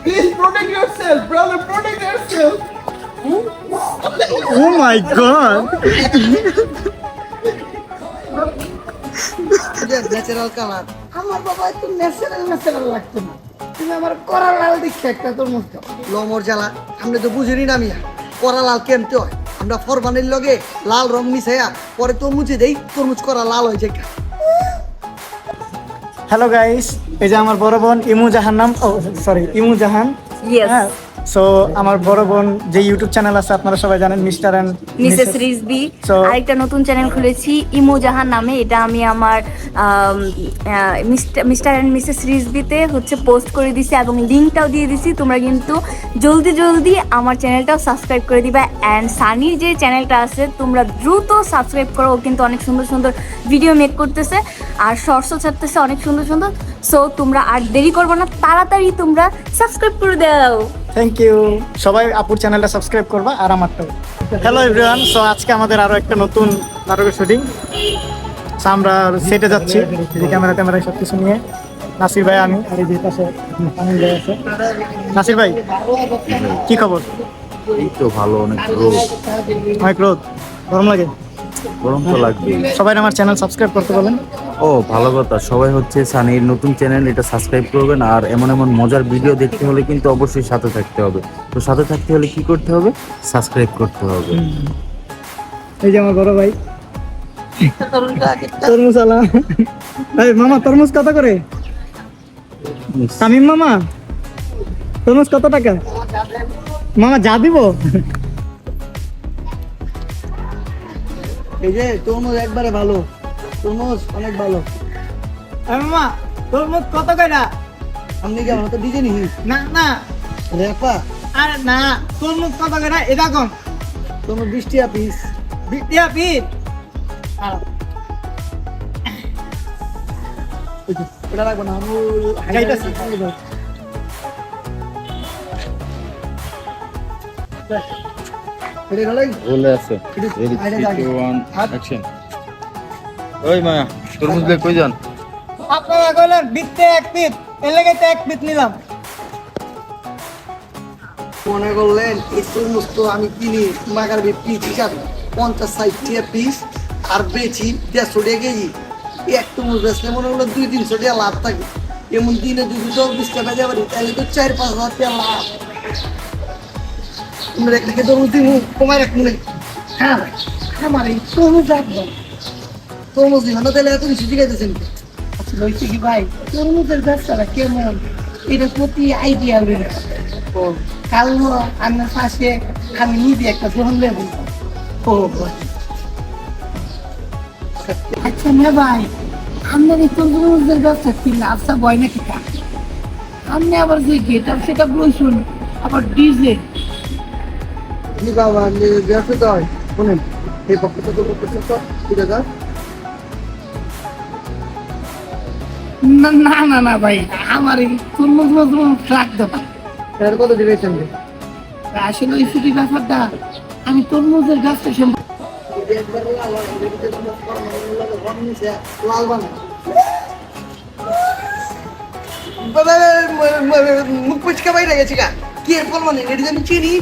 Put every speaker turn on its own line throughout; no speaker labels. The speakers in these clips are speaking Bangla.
Please protect yourself, brother. Protect yourself.
Oh my god.
Natural colour আমার বাবা একটু ন্যাচারাল লাগতো না তুমি আমার করা লাল দেখছে একটা তরমুজ লমর জ্বালা আমরা তো বুঝিনি না মিয়া করা লাল কেমতে হয় আমরা ফরমানের লগে লাল রং মিশাইয়া পরে তরমুজে দেই তরমুজ করা লাল হয়ে যায়
হ্যালো গাইস, এই যে আমার বড় বোন ইমু জাহান নাম, ইমু জাহান।
Yes.
সো আমার বড় বোন যে ইউটিউব চ্যানেল আছে আপনারা সবাই জানেন, Mr and
Mrs Rizvi.
So-
আরেকটা নতুন চ্যানেল খুলেছি ইমো জাহান নামে। এটা আমি আমার মিস্টার এন্ড মিসেস রিজবিতে হচ্ছে পোস্ট করে দিছি এবং লিঙ্কটাও দিয়ে দিছি। তোমরা কিন্তু জলদি আমার চ্যানেলটাও সাবস্ক্রাইব করে দিবা। অ্যান্ড সানির যে চ্যানেলটা আছে তোমরা দ্রুত সাবস্ক্রাইব করো। ও কিন্তু অনেক সুন্দর ভিডিও মেক করতেছে আর শর্টসও ছাড়তেছে অনেক সুন্দর। সো তোমরা আর দেরি করবো না, তাড়াতাড়ি তোমরা সাবস্ক্রাইব করে দাও।
Thank you. সবাই আপুর চ্যানেলটা সাবস্ক্রাইব করবা আর আমারটাও। হ্যালো এভরিওয়ান, সো আজকে আমাদের আরো একটা নতুন নাটকের শুটিং। আমরা সেটে যাচ্ছি, যে ক্যামেরা সব কিছু নিয়ে। নাসির ভাই, আমি আর এই যে পাশে আমিন ভাই আছে। নাসির ভাই, কি খবর?
এই তো ভালো, অনেক রোদ,
অনেক রোদ, গরম লাগে?
গরম তো লাগবে।
সবাই আমার চ্যানেল সাবস্ক্রাইব করতে বলেন।
ও ভালো কথা, সবাই হচ্ছে সানির নতুন চ্যানেল, এটা সাবস্ক্রাইব করবেন। আর এমন মজার ভিডিও দেখতে হলে কিন্তু অবশ্যই সাথে থাকতে হবে। তো সাথে থাকতে হলে কি করতে হবে? সাবস্ক্রাইব করতে হবে।
এই যে আমার বড় ভাই তরমুজ আলা। এই মামা, তরমুজ কত করে? তামিম মামা, তরমুজ কত টাকা? মামা যা দিব।
এই যে তরমুজ একবারে ভালো, তরমুজ অনেক ভালো।
মামা তরমুজ কত করে?
আপনি কি আমার তো ডিজে নি
না
রেপা
আরে না, তরমুজ কত করে এটা কম?
তরমুজ 20 টাকা পিস।
বিটিয়া পিট।
এটা লাগবে না আমি
যাইতাছি।
এটা গলাই
বলে আছে ওই মায়া, তরমুজ লে কই যান?
আপনারা কইলেন বিটতে এক পিট, এর লাগে তো এক পিট নিলাম।
মনে করলেন এই তরমুজ তো আমি কিনি মাগার পিস হিসাবে 50-60 টাকা পিস আর বেচি 150 টাকা কেজি। এক তরমুজ বেচলে মনে হলো 200-300 টাকা লাভ থাকে। এমন দিনে 220 টাকা বেচা পারি, তাহলে তো 4-5 হাজার টাকা লাভ। তোমরা একটা তরমুজ দিব কমায় রাখবো না। হ্যাঁ ভাই, আমার এই তরমুজ রাখবো, তরমুজ দিব না, তাহলে এত কিছু জিজ্ঞাসা। আচ্ছা লইছে কি ভাই, তরমুজের ব্যবসাটা কেমন এটা প্রতি আইডিয়া রইল। কাল আমার পাশে আমি নিজে একটা দোকান নেব। ও আচ্ছা না ভাই, আপনার এই তরমুজের ব্যবসা কি লাভসা বয় নাকি? আপনি আবার যে গেট আপ সেটা বলছুন, আবার ডিজে কি বাবা ব্যবসা তো হয়। শোনেন এই পক্ষটা তো করতেছে তো ঠিক আছে। না ভাই, আমার এই তরমুজ রাখতে পারে এর কত দিবেছেন? আসলে এই ছুটি ব্যাপারটা আমি তরমুজের গাছটা মুখ পুচকা বাইরে গেছে গা কি এর ফল মানে এটি আমি চিনি,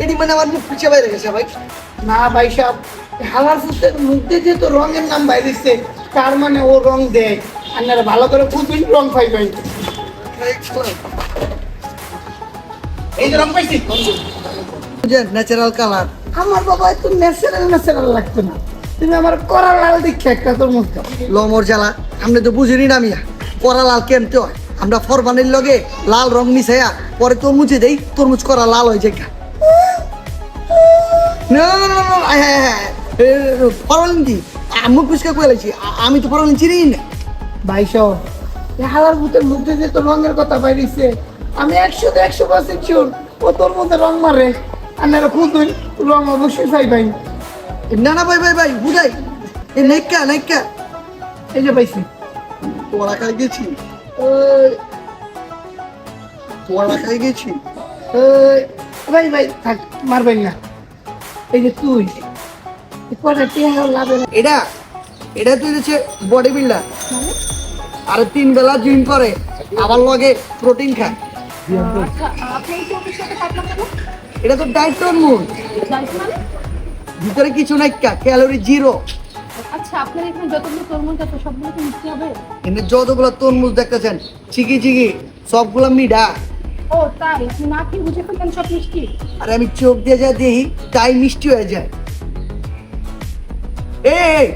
এটি মানে আমার মুখ পুচকা বাইরে গেছে ভাই। না ভাই সাহেব, হালার ফুটের মধ্যে যে তো রঙের নাম বাইরে দিচ্ছে, তার মানে ও রং দেয়। আপনারা ভালো করে বুঝবেন, রং পাই ভাই। এই যে রং পাইছি ন্যাচারাল কালার আমার বাবা একটু ন্যাচারাল লাগতো না তুমি আমার করা লাল দেখছে একটা তরমুজ লমর জ্বালা আমরা তো বুঝিনি না মিয়া করা লাল কেমতে হয় আমরা ফরমানের লগে লাল রং মিশাইয়া পরে তরমুজে দেই তরমুজ করা লাল হয়ে যায়। ফরমালিন কি মুখ পুচকা কয়েছি আমি তো ফরমালিন চিনি না ভাই। সব হালার ভূতের মধ্যে যে তো রঙের কথা বাইরেছে আমি 100% শিওর ও তোর মধ্যে রং মারে। আপনারা খুঁজুন, রং অবশ্যই চাই ভাই। না ভাই বুঝাই এ নাইকা এই যে পাইছি তোরা খাই গেছি ভাই থাক মারবেন না। এই যে তুই এটা তুই হচ্ছে বডি বিল্ডার আর 3 বেলা জিম করে আবার লগে প্রোটিন খায়
আচ্ছা, আপনি এই তরমুজটাকে পাতলা কেন?
এটা তো ডায়েট তরমুজ,
জানেন মানে?
ভিতরে কিছু নাই, ক্যালোরি জিরো।
আচ্ছা, আপনার এখানে যতগুলো তরমুজ আছে সবগুলো কি মিষ্টি হবে?
এখানে যতগুলো তরমুজ দেখতেছেন চিকি চিকি সবগুলো মিঠা।
ও তাই, আপনি না খেয়ে বুঝে ফেললেন সব মিষ্টি?
আর আমি চোখ দিয়ে যা দেখি তাই মিষ্টি হয়ে যায়। এই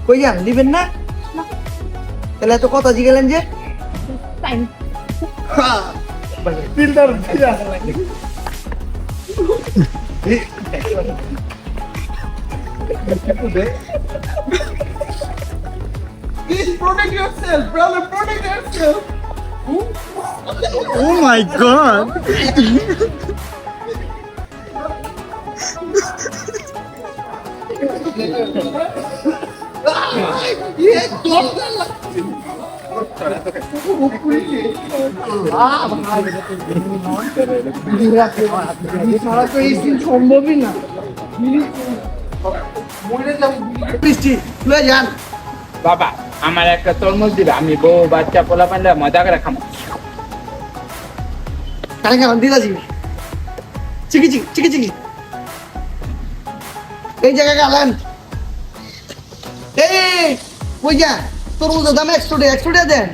কই যান, নিবেন না?
না।
তাহলে এত কথা জিগেলেন যে?
তাই
Please protect yourself, brother. Protect yourself.
Oh my god!
সম্ভবই না। মিষ্টি লয়ে যান।
বাবা আমার একটা তরমুজ দিবে, আমি বউ বাচ্চা পোলা পানলে মজা করে খাবো।
কানে কানে দিদাজি চিকি চিকি চিকি চিকি এই জায়গায় গেলেন। এই কই যান, তরমুজের দাম 100 টাকা, 100 টাকা দেন।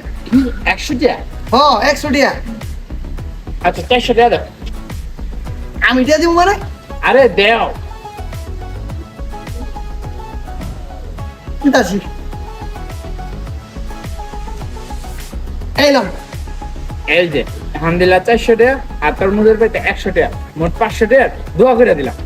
100 টাকা?
হ্যাঁ 100 টাকা।
আচ্ছা 400 টাকা দাও।
আমি দিয়ে দিব মানে?
আরে দেও।
দিদাজি এইলাম।
এই যে আলহামদুলিল্লাহ 400 টাকা, আর তরমুজের পাইতে 100 টাকা, মোট 500 টাকা দোয়া করে দিলাম।